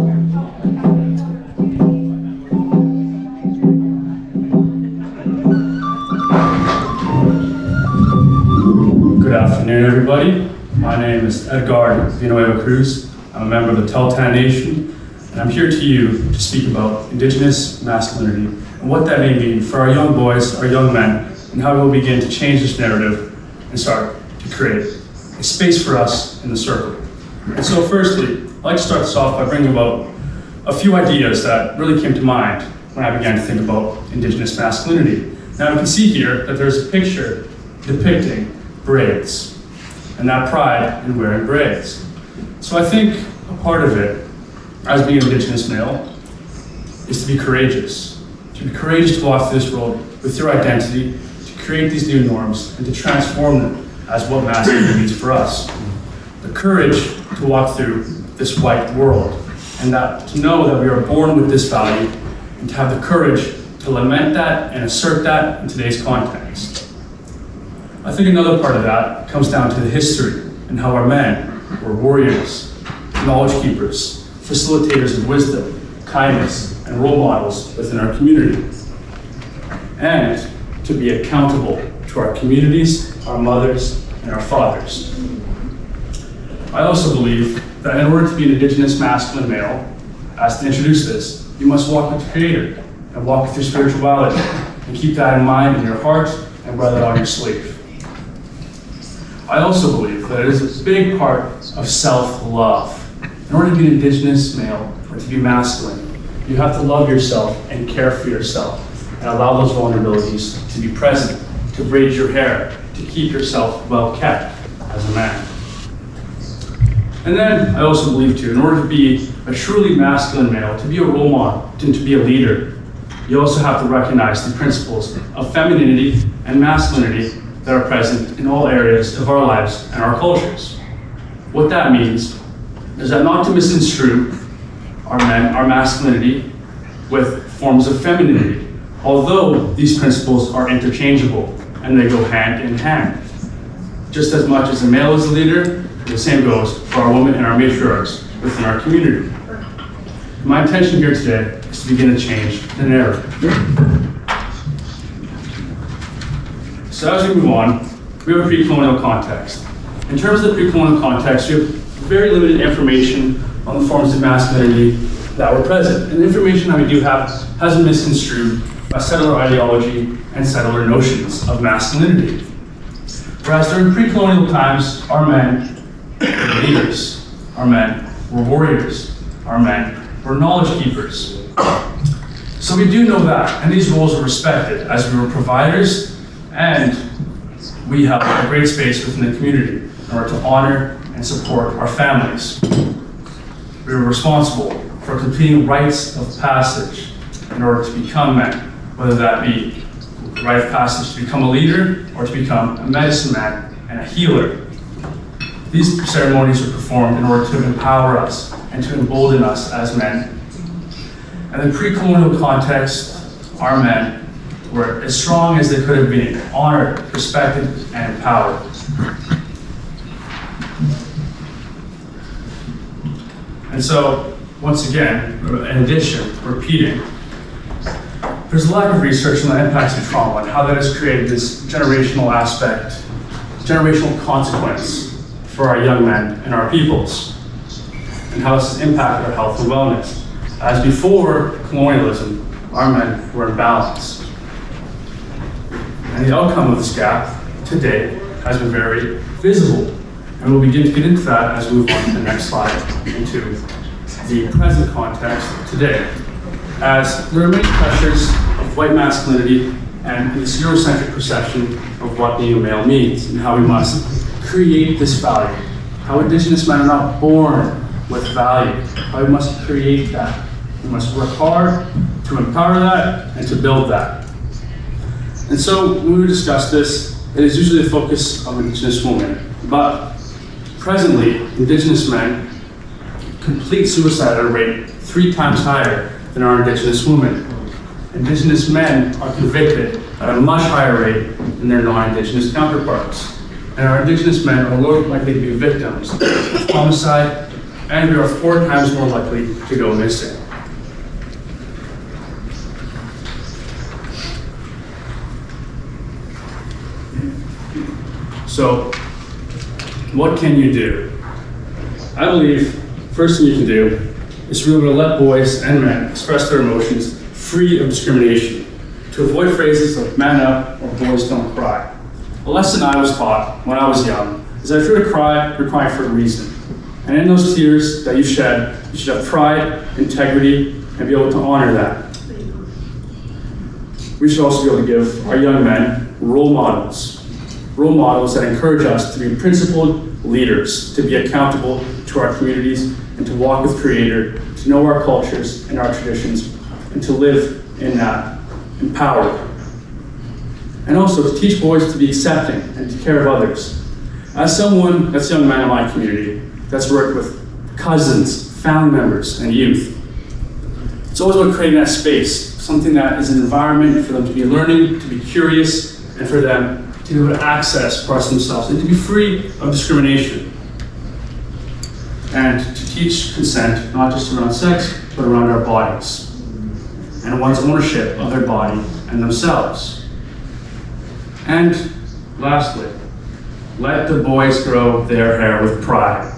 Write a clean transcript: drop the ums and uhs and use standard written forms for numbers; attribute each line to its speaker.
Speaker 1: Good afternoon, everybody. My name is Edgar Villanueva-Cruz. I'm a member of the Tahltan Nation, and I'm here to speak about Indigenous masculinity and what that may mean for our young boys, our young men, and how we'll begin to change this narrative and start to create a space for us in the circle. And so firstly, I'd like to start this off by bringing about a few ideas that really came to mind when I began to think about Indigenous masculinity. Now you can see here that there's a picture depicting braids and that pride in wearing braids. So I think a part of it, as being an Indigenous male, is to be courageous. To be courageous to walk through this world with your identity, to create these new norms, and to transform them as what masculinity means for us. The courage to walk through this white world, and that to know that we are born with this value, and to have the courage to lament that and assert that in today's context. I think another part of that comes down to the history and how our men were warriors, knowledge keepers, facilitators of wisdom, kindness, and role models within our community. And to be accountable to our communities, our mothers, and our fathers. I also believe that in order to be an Indigenous masculine male, as to introduce this, you must walk with the Creator and walk with your spirituality, and keep that in mind in your heart and wear that on your sleeve. I also believe that it is a big part of self-love. In order to be an Indigenous male or to be masculine, you have to love yourself and care for yourself and allow those vulnerabilities to be present, to braid your hair, to keep yourself well kept as a man. And then I also believe too, in order to be a truly masculine male, to be a role model, and to be a leader, you also have to recognize the principles of femininity and masculinity that are present in all areas of our lives and our cultures. What that means is that not to misconstrue our masculinity with forms of femininity, although these principles are interchangeable and they go hand in hand. Just as much as a male is a leader, the same goes for our women and our matriarchs within our community. My intention here today is to begin to change the narrative. So as we move on, we have a pre-colonial context. In terms of the pre-colonial context, we have very limited information on the forms of masculinity that were present. And the information that we do have has been misconstrued by settler ideology and settler notions of masculinity. Whereas during pre-colonial times, our men were leaders, our men were warriors, our men were knowledge keepers. So we do know that, and these roles are respected as we were providers, and we have a great space within the community in order to honor and support our families. We were responsible for completing rites of passage in order to become men, whether that be a rite of passage to become a leader or to become a medicine man and a healer. These ceremonies were performed in order to empower us and to embolden us as men. And in the pre-colonial context, our men were as strong as they could have been, honored, respected, and empowered. And so, once again, in addition, repeating, there's a lack of research on the impacts of trauma and how that has created this generational aspect, generational consequence for our young men and our peoples, and how this has impacted our health and wellness. As before colonialism, our men were in balance. And the outcome of this gap today has been very visible. And we'll begin to get into that as we move on to the next slide, into the present context today. As there are many pressures of white masculinity and this Eurocentric perception of what being a male means and how we must create this value, how Indigenous men are not born with value, how we must create that. We must work hard to empower that and to build that. And so when we discuss this, it is usually the focus of Indigenous women, but presently, Indigenous men complete suicide at a rate 3 times higher than our Indigenous women. Indigenous men are convicted at a much higher rate than their non-Indigenous counterparts. And our Indigenous men are more likely to be victims of homicide, and we are 4 times more likely to go missing. So, what can you do? I believe first thing you can do is really let boys and men express their emotions free of discrimination, to avoid phrases like man up or boys don't cry. A lesson I was taught when I was young is that if you're to cry, you're crying for a reason. And in those tears that you should have pride, integrity, and be able to honor that. We should also be able to give our young men role models that encourage us to be principled leaders, to be accountable to our communities, and to walk with Creator, to know our cultures and our traditions, and to live in that, empowered. And also to teach boys to be accepting and to care of others. As someone that's a young man in my community, that's worked with cousins, family members, and youth, it's always about creating that space, something that is an environment for them to be learning, to be curious, and for them to be able to access parts of themselves and to be free of discrimination. And to teach consent, not just around sex, but around our bodies, and one's ownership of their body and themselves. And lastly, let the boys grow their hair with pride.